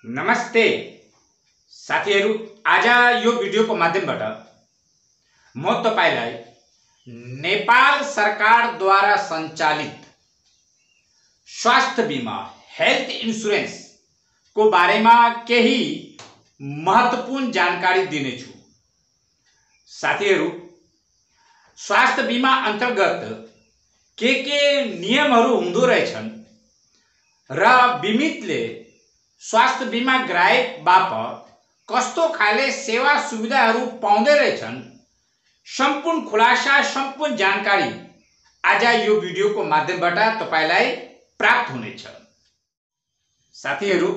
नमस्ते साथीहरू, आज यो भिडियोको माध्यमबाट म तपाईलाई नेपाल सरकारद्वारा सञ्चालित स्वास्थ्य बीमा हेल्थ इन्स्योरेन्स को बारेमा केही महत्त्वपूर्ण जानकारी दिनेछु। साथीहरू, स्वास्थ्य बीमा अन्तर्गत के नियमहरू हुँदो रहेछन् र बीमितले स्वास्थ्य बीमा ग्राहक बापत कस्तो खाले सेवा सुविधाहरू पाउँदै रहेछन्, सम्पूर्ण खुलासा सम्पूर्ण जानकारी आज यो भिडियोको माध्यमबाट तपाईलाई प्राप्त हुनेछ। साथीहरू,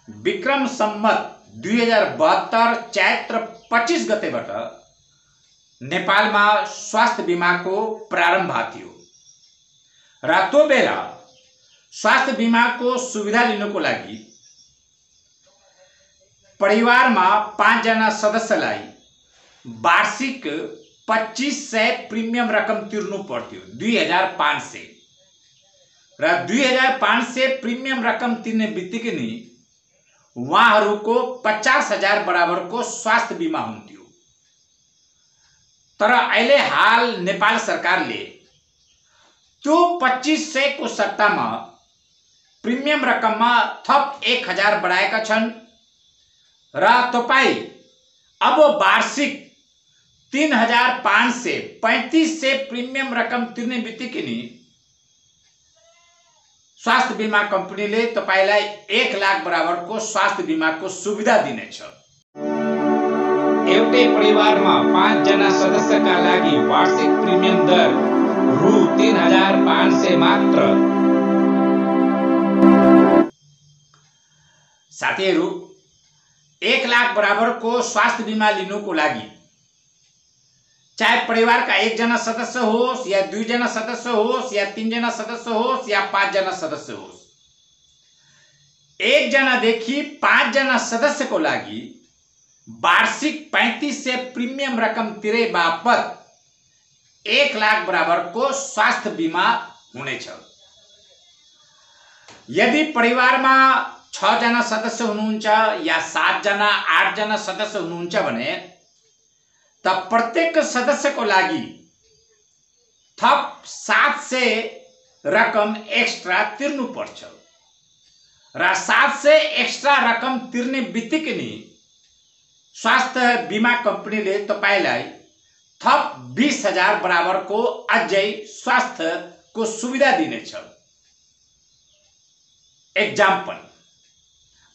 विक्रम सम्मत 2072 चैत्र 25 गतेबाट नेपालमा स्वास्थ्य बीमाको प्रारम्भ थियो र त्यो बेला स्वास्थ्य बीमाको सुविधा लिनको लागि परिवारमा 5 जना सदस्यलाई वार्षिक 2500 प्रिमियम रकम तिर्नु पर्थ्यो। 2500 र 2500 प्रिमियम रकम तिर्ने बित्तिकै नि उहाँहरूको 50,000 बराबरको स्वास्थ्य बीमा हुन्थ्यो। तर अहिले हाल नेपाल सरकारले त्यो 2500 को सट्टामा प्रिमियम रकममा थप 1000 बढाएका छन् र तपाई अब वार्षिक 3500 3500 प्रिमियम रकम तिर्ने बित्तिकै नि स्वास्थ्य बीमा कम्पनीले तपाईलाई 1 लाख बराबरको स्वास्थ्य बीमाको सुविधा दिनेछ। एउटै परिवारमा 5 जना सदस्यका लागि वार्षिक प्रिमियम दर रु 3500 मात्र। साथीहरू, 1 लाख बराबरको स्वास्थ्य बीमा लिनुको लागि चाहे परिवारका 1 जना सदस्य होस् या 2 जना सदस्य होस् या 3 जना सदस्य होस् या 5 जना सदस्य होस्, 1 जनादेखि 5 जना सदस्यको लागि वार्षिक 3500 प्रिमियम रकम तिरे बापत 1 लाख बराबरको स्वास्थ्य बीमा हुनेछ। यदि परिवारमा 6 जना सदस्य हुनुहुन्छ या 7 जना 8 जना सदस्य हुनुहुन्छ भने त प्रत्येक सदस्यको लागि थप 700 रकम एक्स्ट्रा तिर्नु पर्छ र 700 एक्स्ट्रा रकम तिर्ने बित्तिकै नि स्वास्थ्य बीमा कम्पनीले तपाईलाई थप 20,000 बराबरको अझै स्वास्थ्यको सुविधा दिनेछ। एक्जाम्पल,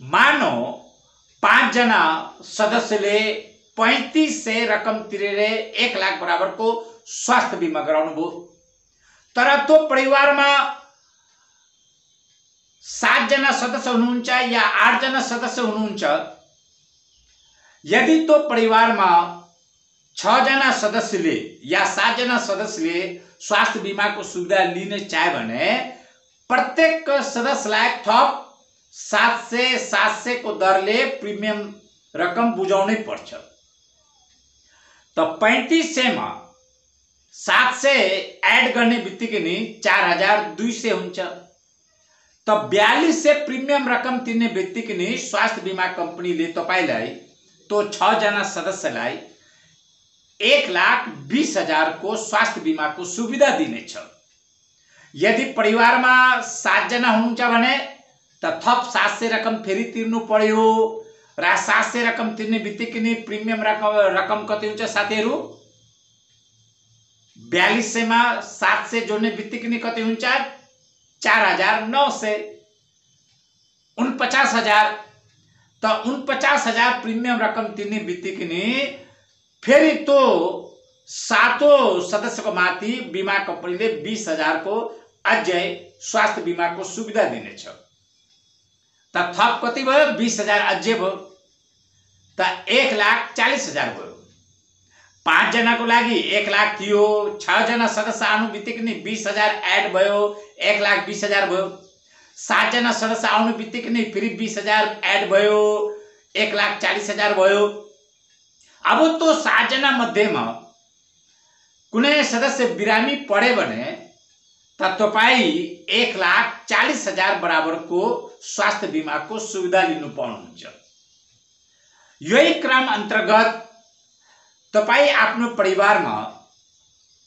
मानो 5 जना सदस्यले 3500 रकम तिरेर 1 लाख बराबरको स्वास्थ्य बीमा गराउनु भयो, तर त्यो परिवारमा 7 जना सदस्य हुनुहुन्छ या 8 जना सदस्य हुनुहुन्छ, यदि त्यो परिवारमा 6 जना सदस्यले या 7 जना सदस्यले स्वास्थ्य बीमाको सुविधा लिन चाहे भने प्रत्येक सदस्यलाई थप 700 को दरले प्रिमियम रकम बुझाउनै पर्छ। त 3500 मा 700 एड गर्ने बित्तिकै नि 4200 हुन्छ। त 4200 प्रिमियम रकम तिर्ने बित्तिकै नि स्वास्थ्य बीमा कम्पनीले तपाईलाई तो 6 जना सदस्यलाई 1,20,000 को स्वास्थ्य बीमाको सुविधा दिनेछ। यदि परिवारमा 7 जना हुनुहुन्छ भने त थप 700 रकम फेरि तिर्नु पर्यो र 700 रकम तिर्ने बित्तिकै नि प्रिमियम रकम कति हुन्छ साथीहरू? 4200 मा 700 जोड्ने बित्तिकै नि कति हुन्छ? 4,900 49,000। त 49,000 प्रिमियम रकम तिर्ने बित्तिकै नि फेरि तो 7 सदस्यको माथि बीमा कम्पनीले 20,000 को अझै स्वास्थ्य बीमाको सुविधा दिनेछ। त थप कति भयो? 20,000 अझै भयो, त 1,40,000 भयो। 5 जनाको लागि 1 लाख थियो, 6 जना सदस्य आउनु बित्तिकै नि 20,000 एड भयो, 1,20,000 भयो। 7 जना सदस्य आउनु बित्तिकै नि फेरि 20,000 एड भयो, 1,40,000 भयो। अब तो 7 जना मध्येमा कुनै सदस्य बिरामी परे भने त तपाईँ 1,40,000 बराबरको स्वास्थ्य बीमाको सुविधा लिनु पाउनुहुन्छ। यही क्रम अन्तर्गत तपाईँ आफ्नो परिवारमा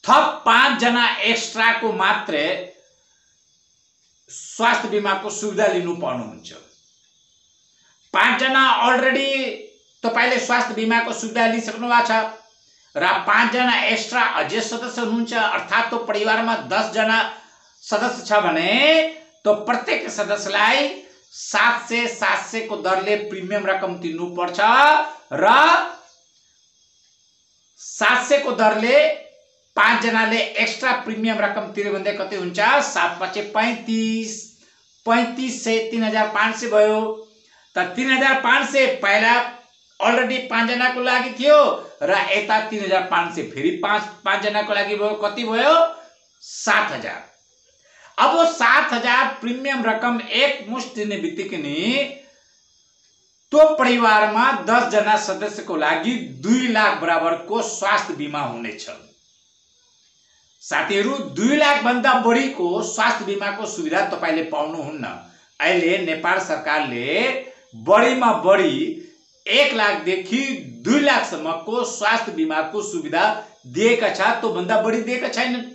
थप 5 जना एक्स्ट्राको मात्र स्वास्थ्य बीमाको सुविधा लिनु पाउनुहुन्छ। 5 जना अलरेडी तपाईले स्वास्थ्य बीमाको सुविधा लिइसक्नु भएको छ र 5 जना एक्स्ट्रा अझै सदस्य हुनुहुन्छ, अर्थात् तो परिवारमा 10 जना सदस्य छ भने तो प्रत्येक सदस्यलाई 700 को दरले प्रिमियम रकम तिर्नु पर्छ र 700 को दरले 5 जनाले एक्स्ट्रा प्रिमियम रकम तिर्यो भने कति हुन्छ? 7 × 35 3500 3500 भयो। त 3500 पहिला अलरेडी 5 जनाको लागि थियो र यता 3500 फेरि 5 जनाको लागि भयो। कति भयो? 7000। अब 7000 प्रिमियम रकम एक मुष्ट दिने बित्तिकै नि तो परिवारमा 10 जना सदस्यको लागि 2 लाख बराबरको स्वास्थ्य बीमा हुनेछ। साथीहरु, 2 लाख भन्दा बढीको स्वास्थ्य बीमाको सुविधा तपाईले पाउनुहुन्न। अहिले नेपाल सरकारले बढीमा बढी 1 लाख देखि 2 लाख सम्मको स्वास्थ्य बीमाको सुविधा दिएका छ, तो भन्दा बढी दिएका छैनन्।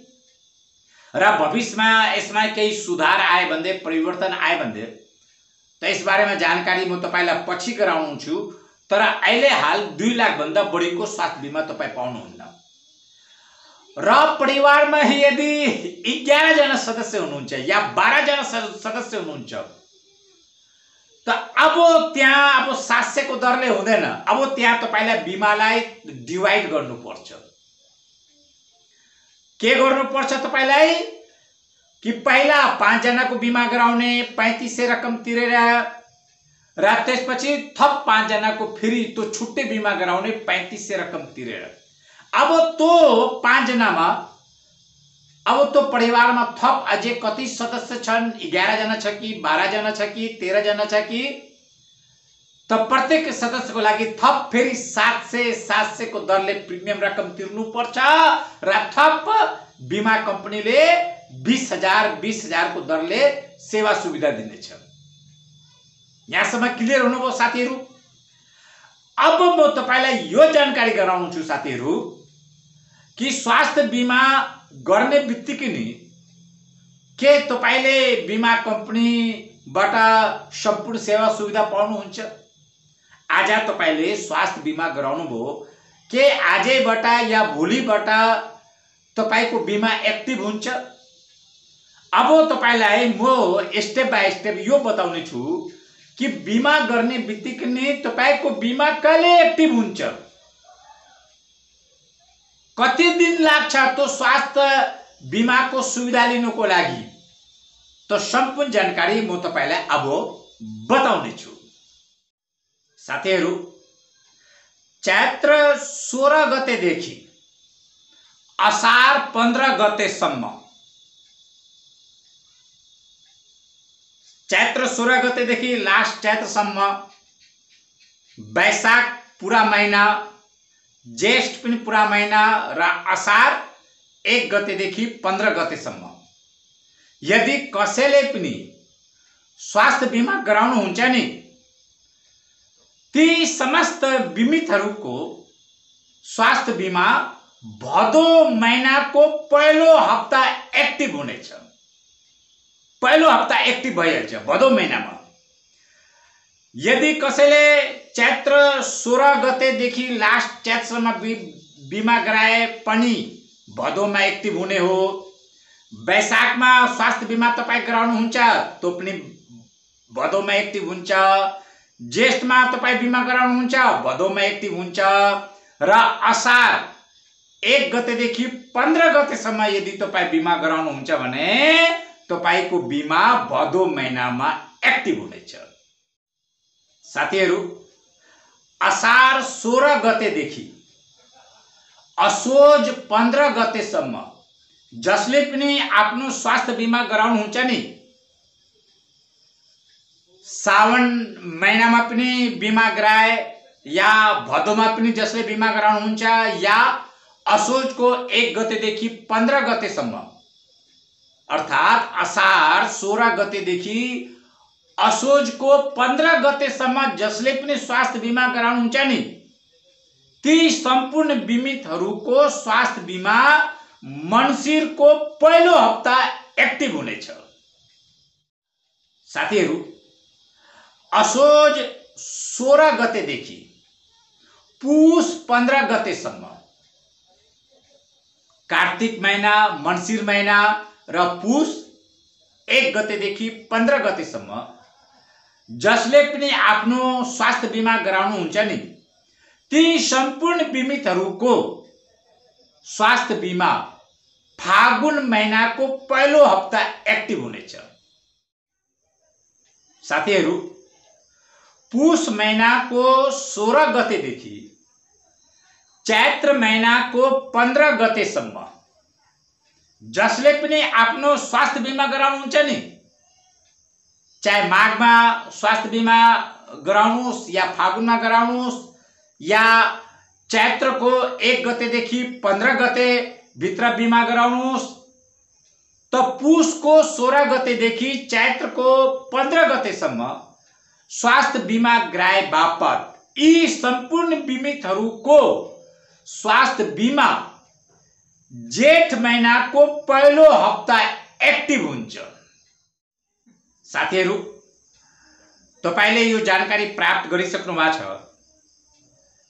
र भविष्यमा यसमा केही सुधार आए भन्दै, परिवर्तन आए भन्दै त यस बारेमा जानकारी म तपाईलाई पछि गराउँछु। तर अहिले हाल 2 लाख भन्दा बढीको स्वास्थ्य बीमा तपाई पाउनुहुन्न। र परिवारमा यदि 11 जना सदस्य हुनुहुन्छ या 12 जना सदस्य हुनुहुन्छ त अब त्यहाँ अब 700 को दरले हुँदैन। अब त्यहाँ तपाईलाई बीमालाई डिवाइड गर्नुपर्छ। के गर्नुपर्छ तपाईलाई कि पहिला 5 जनाको बीमा गराउने 3500 रकम तिरेर र त्यसपछि थप 5 जनाको फेरि तो छुट्टै बीमा गराउने 3500 रकम तिरेर। अब तो 5 जनामा अब तो परिवारमा थप अझै कति सदस्य छन्? 11 जना छ कि 12 जना छ कि 13 जना छ कि? त प्रत्येक सदस्यको लागि थप फेरि 700 को दरले प्रिमियम रकम तिर्नु पर्छ र थप बीमा कम्पनीले 20,000 को दरले सेवा सुविधा दिनेछ। यहाँसम्म क्लियर हुनुभयो साथीहरु? अब म तपाईलाई यो जानकारी गराउँछु साथीहरु कि स्वास्थ्य बीमा गर्ने बित्तिकै नि के तपाईले बीमा कम्पनीबाट सम्पूर्ण सेवा सुविधा पाउनुहुन्छ? आज तपाईले स्वास्थ्य बीमा गराउनु भयो, के आजैबाट या भोलिबाट तपाईको बीमा एक्टिभ हुन्छ? अब तपाईलाई म स्टेप बाइ स्टेप यो बताउने छु कि बीमा गर्ने बित्तिकै नै तपाईको बीमा कहिले एक्टिभ हुन्छ, कति दिन लाग्छ तो स्वास्थ्य बीमाको सुविधा लिनुको लागि। तो सम्पूर्ण जानकारी म तपाईलाई अब बताउने छु। साथीहरु, चैत्र 16 गतेदेखि असार 15 गतेसम्म, चैत्र 16 गतेदेखि लास्ट चैत्रसम्म, वैशाख पूरा महीना, ज्येष्ठ पनि पूरा महीना र असार 1 गतेदेखि 15 गतेसम्म यदि कसैले पनि स्वास्थ्य बीमा गराउनु हुन्छ नि, ती समस्त बीमितहरूको स्वास्थ्य बीमा भदौ महीनाको पहिलो हप्ता एक्टिभ हुनेछ। पहिलो हप्ता एक्टिभ भइहाल्छ भदौ महिनामा। यदि कसैले चैत्र 16 गतेदेखि लास्ट चैत्रसम्म बीमा गराए पनि भदौमा एक्टिभ हुने हो। वैशाखमा स्वास्थ्य बीमा तपाई गराउनुहुन्छ तो पनि भदौमा एक्टिभ हुन्छ। ज्येष्ठमा तपाई बीमा गराउनुहुन्छ भदौमा एक्टिभ हुन्छ र असार 1 गतेदेखि 15 गतेसम्म यदि तपाई बीमा गराउनुहुन्छ भने तपाईको बीमा भदौ महिनामा एक्टिभ हुनेछ। साथीहरु, असार 16 गतेदेखि असोज 15 गतेसम्म जसले पनि आफ्नो स्वास्थ्य बीमा गराउनुहुन्छ नि, सावन महिनामा पनि बीमा गराए या भदौमा पनि जसले बीमा गराउनुहुन्छ या असोजको 1 गतेदेखि 15 गतेसम्म अर्थात असार 16 गतेदेखि असोजको 15 गतेसम्म जसले पनि स्वास्थ्य बीमा गराउनुहुन्छ नि, ती सम्पूर्ण बीमितहरूको स्वास्थ्य बीमा मङ्सिरको पहिलो हप्ता एक्टिभ हुनेछ। साथीहरू, असोज 16 गतेदेखि पुस 15 गतेसम्म, कार्तिक महिना, मङ्सिर महिना र पुस 1 गतेदेखि 15 गतेसम्म जसले पनि आफ्नो स्वास्थ्य बीमा गराउनुहुन्छ नि, ती सम्पूर्ण बीमितहरूको स्वास्थ्य बीमा फागुन महिनाको पहिलो हप्ता एक्टिभ हुनेछ। साथीहरू, पुस महिनाको 16 गतेदेखि चैत्र महिनाको 15 गतेसम्म जसले पनि आफ्नो स्वास्थ्य बीमा गराउनुहुन्छ नि, चाहे माघमा स्वास्थ्य बीमा गराउनुहोस् या फागुनमा गराउनुहोस् या चैत्रको 1 गतेदेखि 15 गते भित्र बीमा गराउनुहोस्, त पुसको 16 गतेदेखि चैत्रको 15 गतेसम्म स्वास्थ्य बीमा गराए बापत यी सम्पूर्ण बीमितहरूको स्वास्थ्य बीमा जेठ महिनाको पहिलो हप्ता एक्टिभ हुन्छ। साथीहरू, तपाईले यो जानकारी प्राप्त गरिसक्नु भएको छ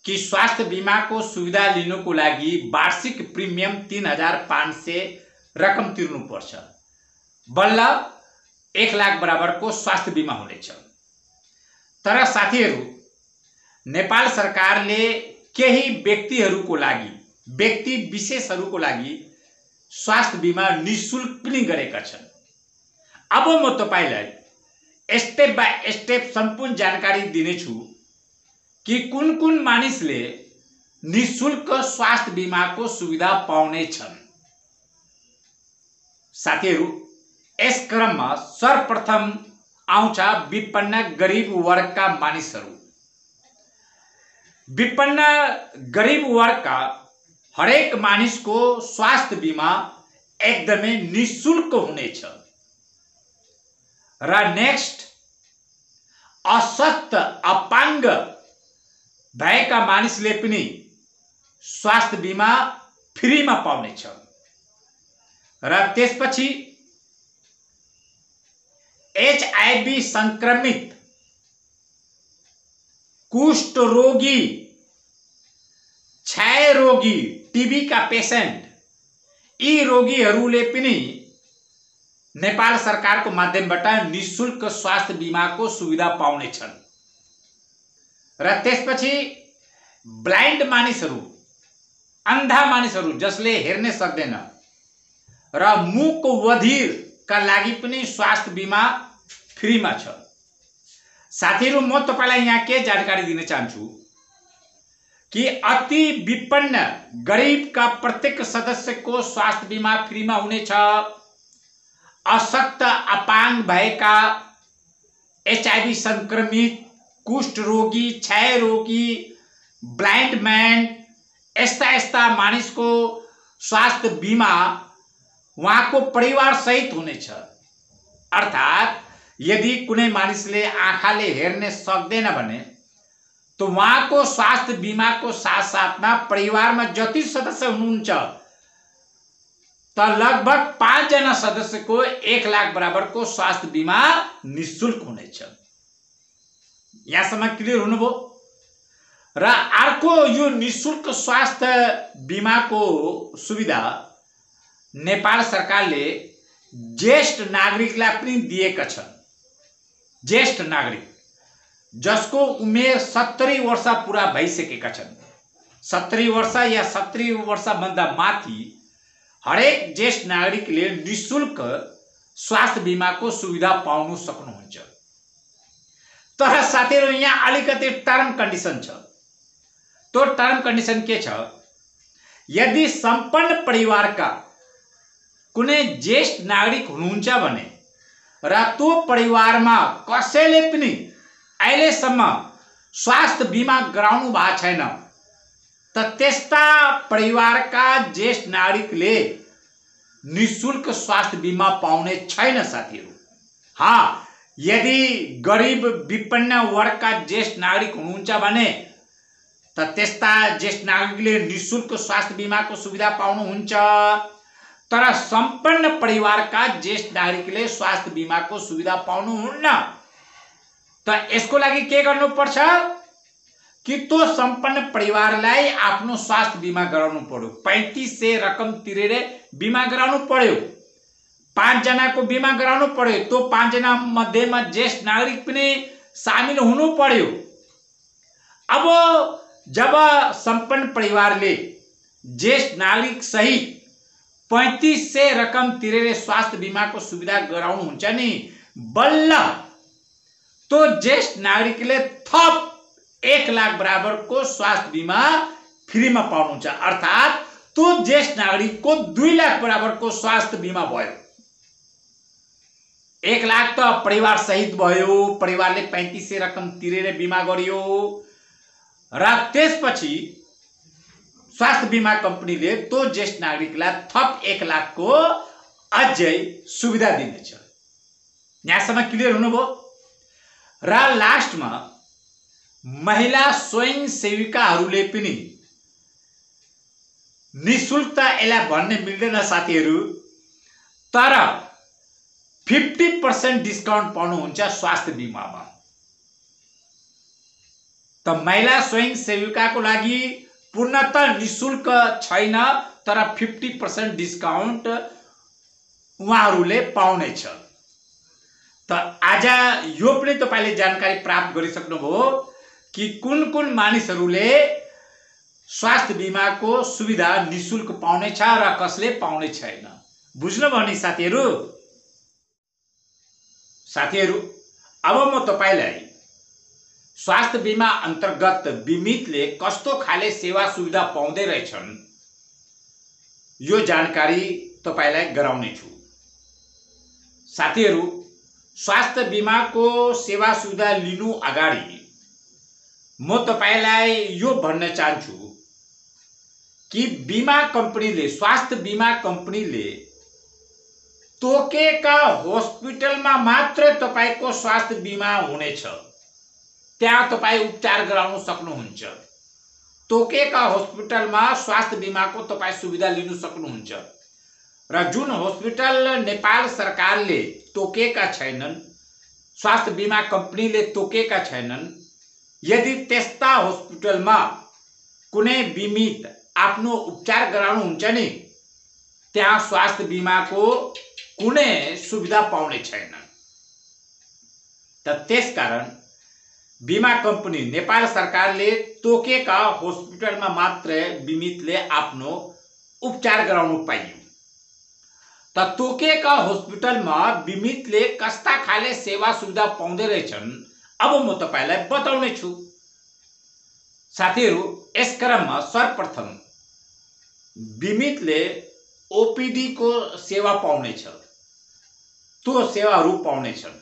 कि स्वास्थ्य बीमाको सुविधा लिनुको लागि वार्षिक प्रिमियम 3500 रकम तिर्नुपर्छ, बल्ल 1 लाख बराबरको स्वास्थ्य बीमा हुनेछ। तर साथीहरू, नेपाल सरकारले केही व्यक्तिहरूको लागि, व्यक्ति विशेषहरूको लागि स्वास्थ्य बीमा निःशुल्क पनि गरेका छन्। अब म तपाईलाई स्टेप बाय स्टेप सम्पूर्ण जानकारी दिनेछु कि कुन कुन मानिसले निःशुल्क स्वास्थ्य बीमाको सुविधा पाउने छन्। साथीहरू, यस क्रममा सर्वप्रथम आउँछ विपन्न गरिब वर्गका मानिसहरू। विपन्न गरिब वर्गका हरेक मानिसको स्वास्थ्य बीमा एकदमै निःशुल्क हुनेछ। र नेक्स्ट, अशक्त अपाङ्ग भएका मानिसले पनि स्वास्थ्य बीमा फ्रीमा पाउनेछ। र त्यसपछि HIV संक्रमित, कुष्ठ रोगी, क्षय रोगी, टीबी का पेशेंट, यी रोगीहरूले पनि नेपाल सरकारको माध्यमबाट निःशुल्क स्वास्थ्य बीमाको सुविधा पाउनेछन्। र त्यसपछि ब्लाइन्ड मानिसहरू, अन्धा मानिसहरू जसले हेर्न सक्दैन र मुख बधिरका लागि पनि स्वास्थ्य बीमा फ्रीमा छ। साथीहरू, म तपाईलाई यहाँ के जानकारी दिन चाहन्छु कि अति विपन्न गरिबका प्रत्येक सदस्यको स्वास्थ्य बीमा फ्रीमा हुनेछ। अशक्त अपाङ्ग भएका, HIV संक्रमित, कुष्ठ रोगी, क्षय रोगी, ब्लाइन्ड म्यान, यस्ता मानिसको स्वास्थ्य बीमा उहाँको परिवार सहित हुनेछ। अर्थात यदि कुनै मानिसले आँखाले हेर्न सक्दैन भने तो उहाँको स्वास्थ्य बीमाको साथसाथमा परिवारमा जति सदस्य हुनुहुन्छ त लगभग 5 जना सदस्यको 1 लाख बराबरको स्वास्थ्य बीमा निःशुल्क हुनेछ। यहाँसम्म क्लियर हुनुभयो? र अर्को, यो निःशुल्क स्वास्थ्य बीमाको सुविधा नेपाल सरकारले ज्येष्ठ नागरिकलाई पनि दिएका छन्। ज्येष्ठ नागरिक जसको उमेर 70 वर्ष पूरा भइसकेका छन्, 70 वर्ष या 70 वर्षभन्दा माथि हरेक ज्येष्ठ नागरिकले निःशुल्क स्वास्थ्य बीमाको सुविधा पाउन सक्नुहुन्छ। तर साथीहरू, यहाँ अलिकति टर्म कन्डिसन छ। तो टर्म कन्डिसन के छ? यदि सम्पन्न परिवारका कुनै ज्येष्ठ नागरिक हुनुहुन्छ भने र त्यो परिवारमा कसैले पनि अहिलेसम्म स्वास्थ्य बीमा गराउनु भएको छैन, त त्यस्ता परिवारका ज्येष्ठ नागरिकले निशुल्क स्वास्थ्य बीमा पाउने छैन साथीहरू। हाँ, यदि गरिब विपन्न वर्गका ज्येष्ठ नागरिक हुनुहुन्छ भने त त्यस्ता ज्येष्ठ नागरिकले निशुल्क स्वास्थ्य बीमाको सुविधा पाउनुहुन्छ। तर सम्पन्न परिवारका ज्येष्ठ नागरिकले स्वास्थ्य बीमाको सुविधा पाउनुहुन्न। त यसको लागि के गर्नुपर्छ कि तो सम्पन्न परिवारलाई आफ्नो स्वास्थ्य बीमा गराउनु पर्यो। 3500 रकम तिरेर बीमा गराउनु पर्यो। 5 जनाको बीमा गराउनु पर्यो। तो 5 जना मध्येमा ज्येष्ठ नागरिक पनि सामेल हुनु पर्यो। अब जब सम्पन्न परिवारले ज्येष्ठ नागरिक सहित 3500 रकम तिरेर स्वास्थ्य बीमाको सुविधा गराउनुहुन्छ नि, बल्ल तो ज्येष्ठ नागरिकले थप 1 लाख बराबरको स्वास्थ्य बीमा फ्रीमा पाउनुहुन्छ। अर्थात तो ज्येष्ठ नागरिकको 2 लाख बराबरको स्वास्थ्य बीमा भयो। 1 लाख त परिवार सहित भयो, परिवारले 3500 रकम तिरेर बीमा गरियो र त्यसपछि स्वास्थ्य बीमा कम्पनीले तो ज्येष्ठ नागरिकलाई थप 1 लाखको अझै सुविधा दिनेछ। यहाँसम्म क्लियर हुनुभयो? र लास्टमा महिला स्वयं सेविकाहरूले पनि निशुल्क यसलाई भन्ने मिल्दैन साथीहरू, तर 50% डिस्काउन्ट पाउनुहुन्छ स्वास्थ्य बीमामा। त महिला स्वयं सेविकाको लागि पूर्णतः निशुल्क छैन, तर 50% डिस्काउन्ट उहाँहरूले पाउनेछ। त आज यो पनि तपाईले जानकारी प्राप्त गरिसक्नुभयो कि कुन कुन मानिसहरूले स्वास्थ्य बीमाको सुविधा निशुल्क पाउनेछ र कसले पाउने छैन। बुझ्नुभयो नि साथीहरू? साथीहरू, अब म तपाईलाई स्वास्थ्य बीमा अन्तर्गत बीमितले कस्तो खाले सेवा सुविधा पाउँदै रहेछन् यो जानकारी तपाईलाई गराउने छु। साथीहरू, स्वास्थ्य बीमाको सेवा सुविधा लिनु अगाडि म तपाईलाई यो भन्न चाहन्छु कि बीमा कम्पनीले, स्वास्थ्य बीमा कम्पनीले तोकेका हस्पिटलमा मात्र तपाईको स्वास्थ्य बीमा हुनेछ। त्यहाँ तपाई उपचार गराउन सक्नुहुन्छ। तोकेका हस्पिटलमा स्वास्थ्य बीमाको तपाई सुविधा लिन सक्नुहुन्छ। र जुन हस्पिटल नेपाल सरकारले तोकेका छैनन्, स्वास्थ्य बीमा कम्पनीले तोकेका छैनन्, यदि त्यस्ता हस्पिटलमा कुनै बीमित आफ्नो उपचार गराउनुहुन्छ नि, त्यहाँ स्वास्थ्य बीमाको कुनै सुविधा पाउने छैन। त त्यसकारण बीमा कम्पनी, नेपाल सरकारले तोकेका हस्पिटलमा मात्र बीमितले आफ्नो उपचार गराउनु पाइयो। त तोकेका हस्पिटलमा बीमितले कस्ता खाले सेवा सुविधा पाउँदै रहेछन् अब म तपाईलाई बताउने छु। साथीहरू, यस क्रममा सर्वप्रथम बीमितले ओपीडी को सेवा पाउनेछ। त्यो सेवाहरू पाउनेछन्।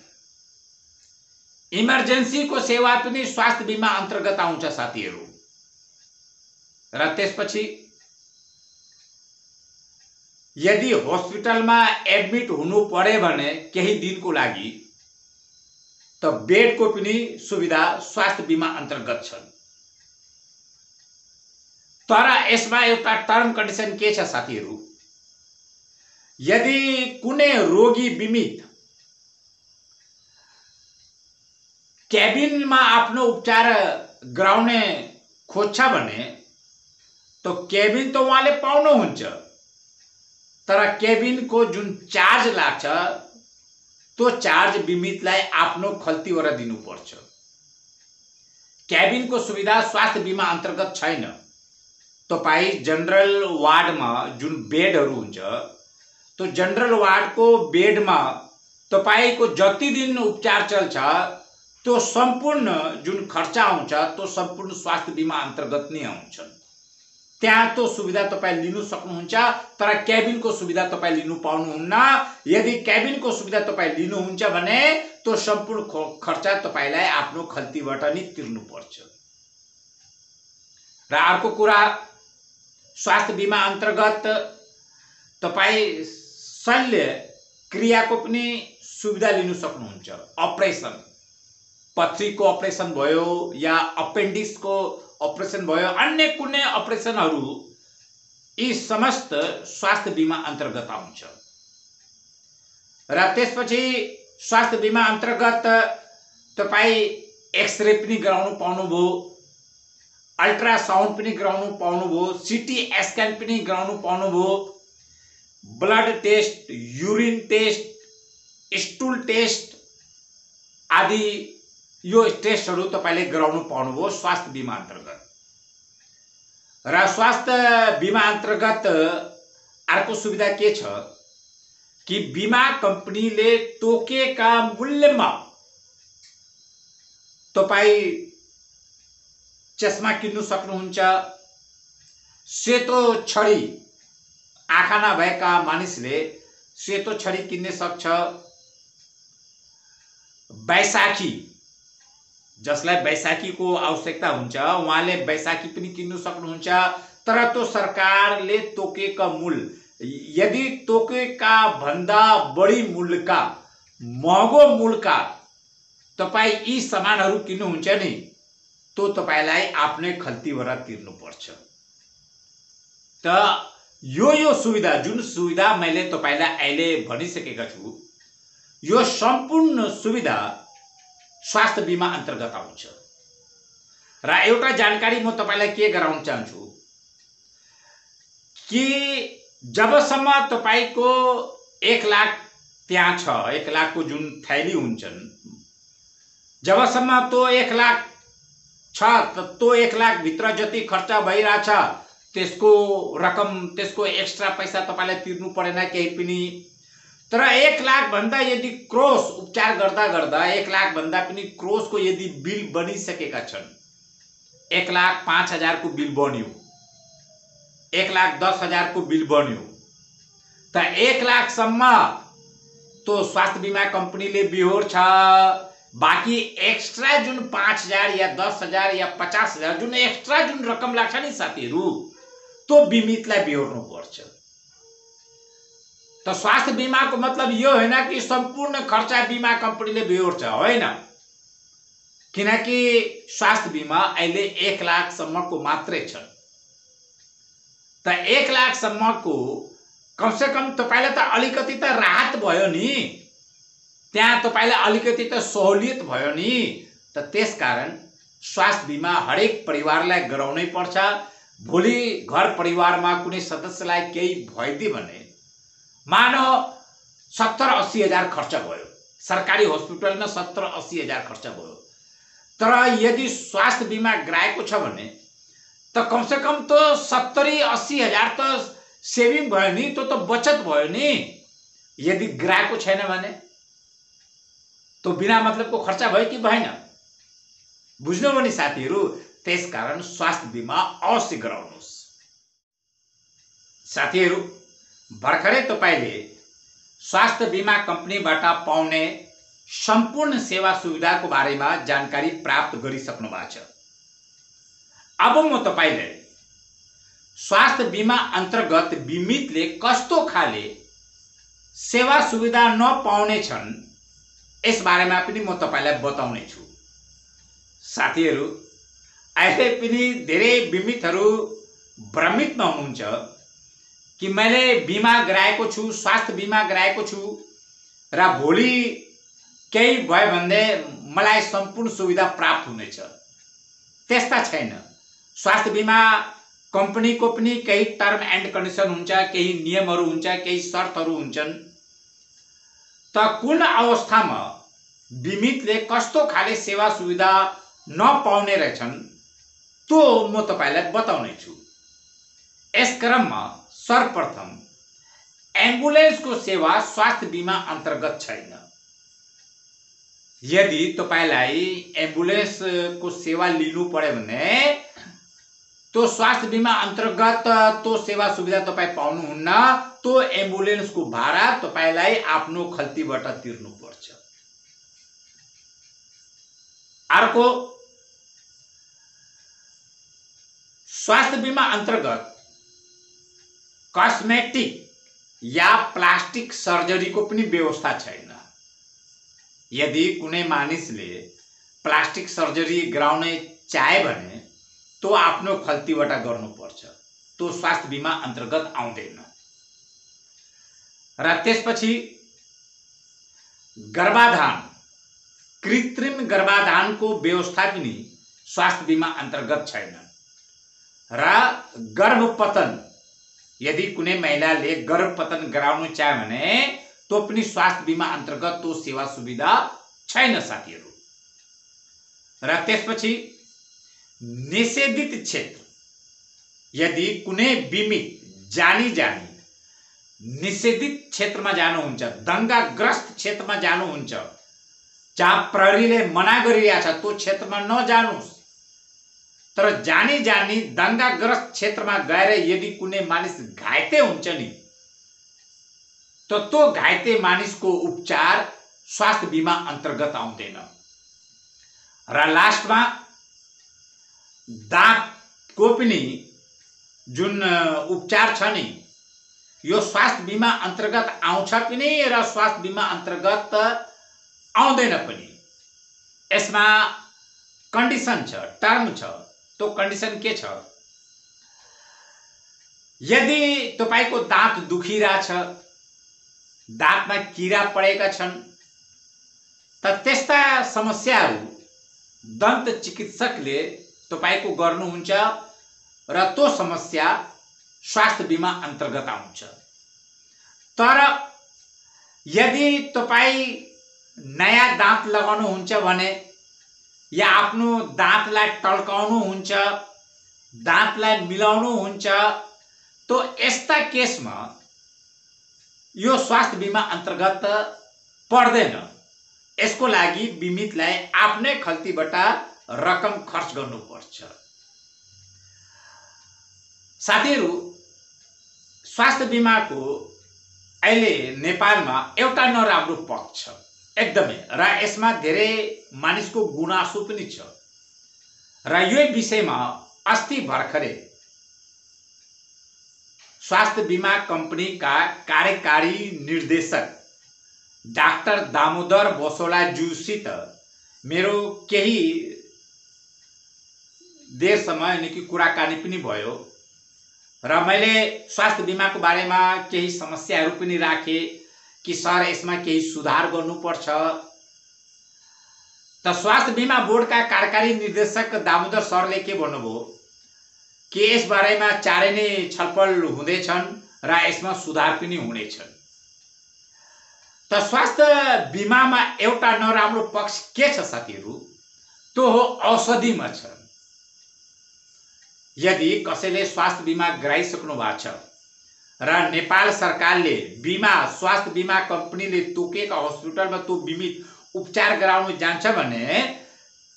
इमर्जेन्सी को सेवा पनि स्वास्थ्य बीमा अन्तर्गत आउँछ साथीहरू। र त्यसपछि यदि हस्पिटलमा एडमिट हुनु पर्यो भने केही दिनको लागि त बेडको पनि सुविधा स्वास्थ्य बीमा अन्तर्गत छ। तर यसमा एउटा टर्म कन्डिसन के छ साथीहरू? यदि कुनै रोगी बीमित क्याबिनमा आफ्नो उपचार गराउने खोज्छ भने तो क्याबिन त उहाँले पाउनुहुन्छ, तर क्याबिनको जुन चार्ज लाग्छ तो चार्ज बीमितलाई आफ्नो खल्तीबाट दिनुपर्छ। क्याबिनको सुविधा स्वास्थ्य बीमा अन्तर्गत छैन। तपाई जनरल वार्डमा जुन बेडहरू हुन्छ, तो जनरल वार्डको बेडमा तपाईको जति दिन उपचार चल्छ तो सम्पूर्ण जुन खर्च आउँछ तो सम्पूर्ण स्वास्थ्य बीमा अन्तर्गत नै आउँछ। त्यहाँ तो सुविधा तपाई लिनु सक्नुहुन्छ, तर क्याबिनको सुविधा तपाई लिनु पाउनुहुन्न। यदि क्याबिनको सुविधा तपाई लिनुहुन्छ भने तो सम्पूर्ण खर्च तपाईलाई आफ्नो खल्तीबाट नै तिर्नु पर्छ। र अर्को कुरा, स्वास्थ्य बीमा अन्तर्गत तपाई शल्य क्रियाको पनि सुविधा लिनु सक्नुहुन्छ। अपरेसन, पथरीको अपरेसन भयो या अपेन्डिक्सको अपरेसन भयो, अन्य कुनै अपरेसनहरू, यी समस्त स्वास्थ्य बीमा अन्तर्गत आउँछ। र त्यसपछि स्वास्थ्य बीमा अन्तर्गत तपाईँ एक्सरे पनि गराउनु पाउनुभयो, अल्ट्रासाउन्ड पनि गराउनु पाउनुभयो, सिटी स्क्यान पनि गराउनु पाउनुभयो, blood test, urine test, stool test आदि यो टेस्टहरू तपाईले गराउनु पाउनुभयो स्वास्थ्य बीमा अन्तर्गत। र स्वास्थ्य बीमा अन्तर्गत अर्को सुविधा के छ कि बीमा कम्पनीले तोकेका मूल्यमा तपाईँ चस्मा किन्नु सक्नुहुन्छ। सेतो छडी, आँखा नभएका मानिसले सेतो छडी किन्न सक्छ। बैसाखी, जसलाई बैसाखीको आवश्यकता हुन्छ उहाँले बैसाखी पनि किन्नु सक्नुहुन्छ। तर त्यो सरकारले तोकेका मूल्य, यदि तोकेका भन्दा बढी मूल्यका, महँगो मूल्यका तपाईँ यी सामानहरू किन्नुहुन्छ नि, तो तपाईलाई आफ्नै खल्तीबाट तिर्नुपर्छ। त यो सुविधा, जुन सुविधा मैले तपाईलाई अहिले भनिसकेका छु, यो सम्पूर्ण सुविधा स्वास्थ्य बीमा अन्तर्गत आउँछ। र एउटा जानकारी म तपाईलाई के गराउन चाहन्छु कि जबसम्म तपाईको 1 लाख त्यहाँ छ, 1 लाखको जुन थैली हुन्छन्, जबसम्म तो 1 लाख छ, तो 1 लाख भित्र जति खर्च भइरहेछ त्यसको रकम, त्यसको एक्स्ट्रा पैसा तपाईलाई तिर्नु परेन केही पनि। तर 1 लाख भन्दा यदि क्रॉस उपचार गर्दा गर्दा 1 लाख भन्दा पनि क्रॉसको यदि बिल बनिसकेका छन्, 1,05,000 को बिल बन्यो, 1,10,000 को बिल बन्यो, त 1 लाख सम्म तो स्वास्थ्य बीमा कंपनीले बिहोर छ। बाकी एक्स्ट्रा जुन 5,000 या 10,000 या 50,000 जुन एक्स्ट्रा जुन रकम लाग्छ नि साथीहरु, तो बिमितलाई बिहोर्नु पर्छ। त स्वास्थ्य बीमा को मतलब यो हैन कि सम्पूर्ण खर्च बीमा कंपनीले बिहोर्छ, हैन। किनकि स्वास्थ्य बीमा अहिले 1 लाख सम्मको मात्रै छ। त 1 लाख सम्मको कम से कम तपाईलाई त अलिकति त राहत भयो नि, त्यहाँ तपाईलाई अलिकति त सहुलियत भयो नि। त त्यसकारण स्वास्थ्य बीमा हरेक परिवारलाई गराउनै पर्छ। भोलि घर परिवारमा कुनै सदस्यलाई केही भइदियो भने, मानो 70-80 हजार खर्च भयो, सरकारी हस्पिटलमा 70-80 हजार खर्च भयो, तर यदि स्वास्थ्य बीमा गराएको छ भने त कम से कम तो 70-80 हजार त सेभिङ भयो नि, तो बचत भयो नि। यदि गराएको छैन भने तो बिना मतलबको खर्च भयो कि भएन, बुझ्नुभयो नि साथीहरु। त्यसकारण स्वास्थ्य बीमा अवश्य गराउनुहोस्। साथीहरु, भर्खरै तपाईले स्वास्थ्य बीमा कम्पनीबाट पाउने सम्पूर्ण सेवा सुविधाको बारेमा जानकारी प्राप्त गरिसक्नु भएको छ। अब म तपाईलाई स्वास्थ्य बीमा अन्तर्गत बिमितले कस्तो खाले सेवा सुविधा नपाउने छन् यस बारेमा पनि म तपाईलाई बताउने छु। साथीहरु, अहिले पनि धेरै बिमितहरु भ्रमितमा हुनुहुन्छ कि मैले बीमा गराएको छु, स्वास्थ्य बीमा गराएको छु र भोलि केही भयो भने मलाई सम्पूर्ण सुविधा प्राप्त हुनेछ। त्यस्ता छैन। स्वास्थ्य बीमा कम्पनीको पनि केही टर्म एन्ड कन्डिसन हुन्छ, केही नियमहरु हुन्छ, केही शर्तहरु हुन्छन्। त कुन अवस्थामा बिमितले कस्तो खाले सेवा सुविधा नपाउने रहेछन् त्यो म तपाईलाई बताउने छु। यस क्रममा सर्वप्रथम एम्बुलेन्सको सेवा स्वास्थ्य बीमा अन्तर्गत छैन। यदि तपाईलाई एम्बुलेन्सको सेवा लिनु पर्यो भने तो स्वास्थ्य बीमा अन्तर्गत तो सेवा सुविधा तपाई पाउनुहुन्न। तो एम्बुलेन्सको भाडा तपाईलाई आफ्नो खल्तीबाट तिर्नु पर्छ। अर्को, स्वास्थ्य बीमा अन्तर्गत कस्मेटिक या प्लास्टिक सर्जरीको पनि व्यवस्था छैन। यदि कुनै मानिसले प्लास्टिक सर्जरी गराउन चाहे भने तो आफ्नो खल्तीबाट गर्नुपर्छ, तो स्वास्थ्य बीमा अन्तर्गत आउँदैन। र त्यसपछि गर्भाधान, कृत्रिम गर्भाधानको व्यवस्था पनि स्वास्थ्य बीमा अन्तर्गत छैन। र गर्भपतन, यदि कुनै महिलाले गर्भपतन गराउन चाहे भने तो पनि स्वास्थ्य बीमा अन्तर्गत तो सेवा सुविधा छैन साथीहरू। र त्यसपछि निषेधित क्षेत्र, यदि कुनै बिमित जानी जानी निषेधित क्षेत्रमा जानुहुन्छ, दंगाग्रस्त क्षेत्रमा जानुहुन्छ, जहाँ प्रहरीले मना गरिरहेछ त्यो क्षेत्रमा नजानुस्। तर जानी जानी दंगाग्रस्त क्षेत्रमा गएर यदि कुनै मानिस घाइते हुन्छ नि, तो त्यो घाइते मानिसको उपचार स्वास्थ्य बीमा अन्तर्गत आउँदैन। र लास्टमा दाँतको पनि जुन उपचार छ नि, यो स्वास्थ्य बीमा अन्तर्गत आउँछ पनि र स्वास्थ्य बीमा अन्तर्गत आउँदैन पनि। यसमा कन्डिसन छ, टर्म छ। तो कन्डिसन के छ? यदि तपाईको दाँत दुखिरहेछ, दाँतमा किरा परेका छन्, त त्यस्ता समस्याहरू दन्त चिकित्सकले तपाईको गर्नुहुन्छ र त्यो समस्या स्वास्थ्य बीमा अन्तर्गत आउँछ। तर यदि तपाई नयाँ दाँत लगाउनुहुन्छ भने या आफ्नो दाँतलाई टल्काउनुहुन्छ, दाँतलाई मिलाउनुहुन्छ, तो यस्ता केसमा यो स्वास्थ्य बीमा अन्तर्गत पर्दैन। यसको लागि बिमितलाई आफ्नै खल्तीबाट रकम खर्च गर्नुपर्छ। साथीहरू, स्वास्थ्य बीमाको अहिले नेपालमा एउटा नराम्रो पक्ष छ एकदमै, र यसमा धेरै मानिसको गुनासो पनि छ। र यो विषयमा अस्ति भर्खरै स्वास्थ्य बीमा कंपनीका कार्यकारी निर्देशक डाक्टर दामोदर बोसोलाज्यूसित मेरो केही देरसम्म निकै कुराकानी पनि भयो र मैले स्वास्थ्य बीमाको बारेमा केही समस्याहरू पनि राखे कि सर यसमा केही सुधार गर्नुपर्छ। त स्वास्थ्य बीमा बोर्डका कार्यकारी निर्देशक दामोदर सरले के भन्नुभयो कि यस बारेमा चाँडै नै छलफल हुँदैछन् र यसमा सुधार पनि हुनेछन्। त स्वास्थ्य बीमामा एउटा नराम्रो पक्ष के छ साथीहरू? त्यो हो औषधिमा छ। यदि कसैले स्वास्थ्य बीमा गराइसक्नु भएको छ र नेपाल सरकारले बीमा स्वास्थ्य बीमा कंपनीले तोकेका हस्पिटलमा त्यो बिमित उपचार गराउन जान्छ भने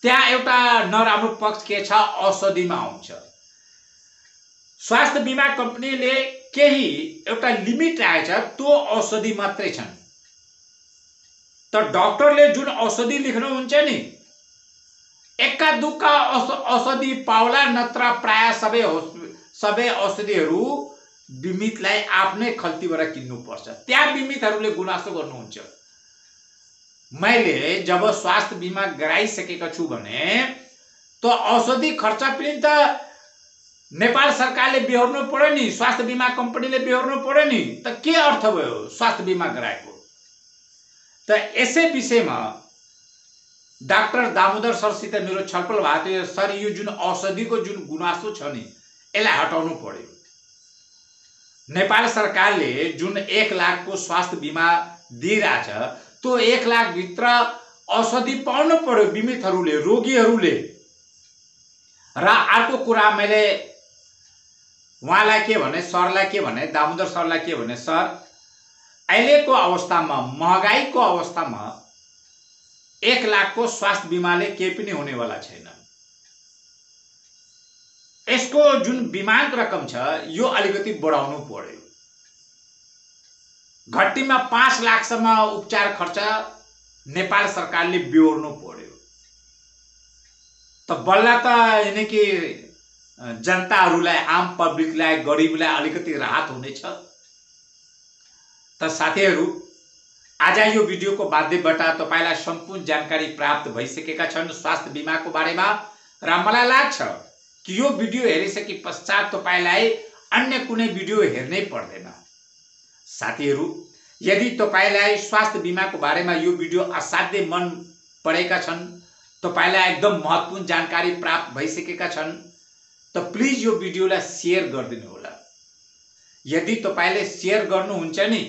त्यहाँ एउटा नराम्रो पक्ष के छ? औषधिमा आउँछ। स्वास्थ्य बीमा कंपनीले केही एउटा लिमिट राखेछ, त्यो औषधि मात्रै छन्। त डाक्टरले जुन औषधि लेख्नुहुन्छ नि, एक्का दुक्का औषधि पाउला, नत्र प्राय सबै औषधिहरू बिमितलाई आफ्नै खल्तीबाट किन्नुपर्छ। त्यहाँ बिमितहरूले गुनासो गर्नुहुन्छ। मैले जब स्वास्थ्य बीमा गराइसकेको छु भने तो औषधि खर्च पनि त नेपाल सरकारले बेहोर्नु पर्यो नि, स्वास्थ्य बीमा कंपनीले बेहोर्नु पर्यो नि। त के अर्थ भयो स्वास्थ्य बीमा गराएको? त यसै विषयमा डाक्टर दामोदर सरसित मेरो छलफल भएको थियो। सर, यो जुन औषधिको जुन गुनासो छ नि, यसलाई हटाउनु पर्यो। नेपाल सरकारले जुन 1 लाख को स्वास्थ्य बीमा दिइरहेछ, त्यो 1 लाख भित्र औषधि पाउनु पर्यो बिमितहरूले, रोगीहरूले। र अर्को कुरा मैले उहाँलाई के भने, सरलाई के भने, दामोदर सरलाई के भने, सर अहिलेको अवस्थामा, महँगाईको अवस्थामा 1 लाख को स्वास्थ्य बीमाले केही पनि हुनेवाला छैन। यसको जुन बीमाको रकम छ यो अलिकति बढाउनु पर्यो। घट्टीमा 5 लाखसम्म उपचार खर्च नेपाल सरकारले बेहोर्नु पर्यो। त बल्ल त यानी कि जनताहरूलाई, आम पब्लिकलाई, गरिबलाई अलिकति राहत हुनेछ। त साथीहरू, आज यो भिडियोको माध्यमबाट तपाईलाई सम्पूर्ण जानकारी प्राप्त भइसकेका छन् स्वास्थ्य बीमाको बारेमा र मलाई लाग्छ कि यो भिडियो हेरिसके पश्चात तपाईलाई अन्य कुनै भिडियो हेर्नै पर्दैन। साथीहरू, यदि तपाईलाई स्वास्थ्य बीमाको बारेमा यो भिडियो असाध्यै मन परेका छन्, तपाईलाई एकदम महत्त्वपूर्ण जानकारी प्राप्त भइसकेका छन्, त प्लिज यो भिडियोलाई शेयर गरिदिनु होला। यदि तपाईले शेयर गर्नुहुन्छ नि,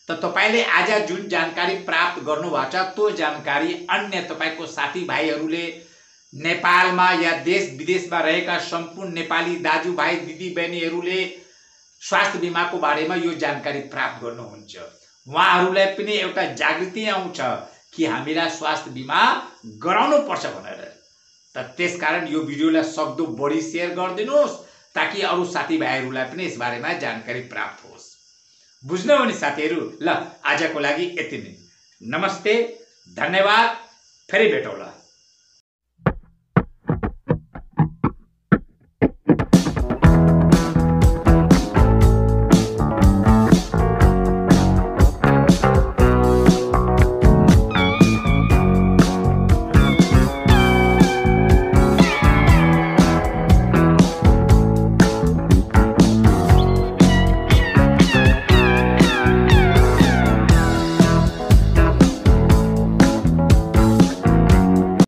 त तपाईले आज जुन जानकारी प्राप्त गर्नुभएको छ त्यो जानकारी अन्य तपाईको साथीभाइहरूले नेपालमा या देश विदेशमा रहेका सम्पूर्ण नेपाली दाजुभाइ दिदीबहिनीहरूले स्वास्थ्य बीमाको बारेमा यो जानकारी प्राप्त गर्नुहुन्छ। उहाँहरूलाई पनि एउटा जागृति आउँछ कि हामीलाई स्वास्थ्य बीमा गराउनु पर्छ भनेर। त त्यसकारण यो भिडियोलाई सक्दो बढी शेयर गरिदिनुहोस् ताकि अरू साथीभाइहरूलाई पनि यस बारेमा जानकारी प्राप्त होस्। बुझ्नुभयो नि साथीहरू? ल, आजको लागि यति नै। नमस्ते, धन्यवाद, फेरि भेटौँला।